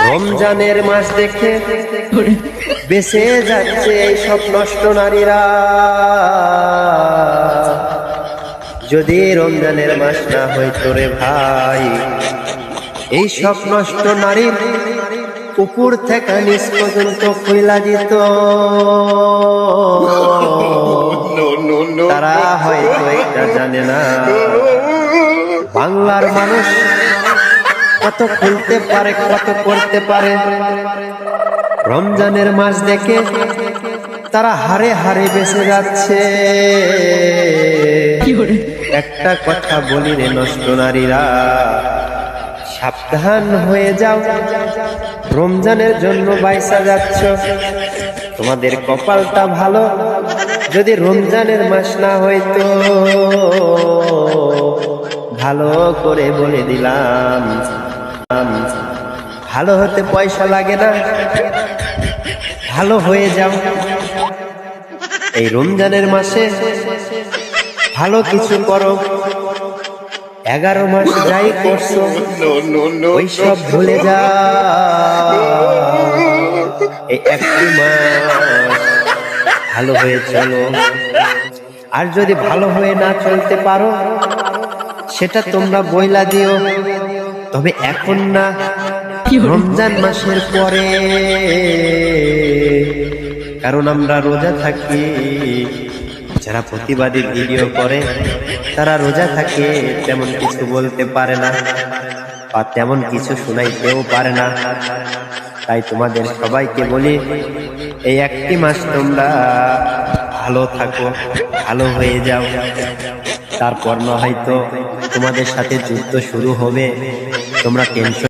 রমজানের মাস দেখে বেঁচে যাচ্ছে এই সব নষ্ট নারীরা। যদি রমজানের মাস না হইতো রে ভাই, এই সব নষ্ট নারীর উপর থেকে নিচ পর্যন্ত খুইলা দিত। তারা হয়তো এটা জানে না, বাংলার মানুষ কত খুলতে পারে, কত করতে পারে। রমজানের মাস দেখে তারা হারে হারে বেঁচে যাচ্ছে। একটা কথা বলি রে নষ্ট নারীরা, সাবধান হয়ে যাও। রমজানের জন্য বাইসা যাচ্ছ, তোমাদের কপালটা ভালো। যদি রমজানের মাস না হইতো, ভালো করে বলে দিলাম, ভালো হতে পয়সা লাগে না, ভালো হয়ে যাও। এই রমজানের মাসে ভালো কিছু করো। 11 মাস যাই করছো ওই সব ভুলে যাও। এই একটি মাস ভালো হয়ে চলো। আর যদি ভালো হয়ে না চলতে পারো, সেটা তোমরা বইলা দিও, তবে এখন না, রমজান মাসের পরে। কারণ আমরা রোজা থাকি, যারা প্রতিবাদী ভিডিও করে তারা রোজা থাকে, তেমন কিছু বলতে পারে না বা তেমন কিছু শোনাইতেও পারে না। তাই তোমাদের সবাইকে বলি, এই একটি মাস তোমরা ভালো থাকো, ভালো হয়ে যাও। তারপর না হয়তো তোমাদের সাথে যুদ্ধ শুরু হবে, তোমরা টেনশন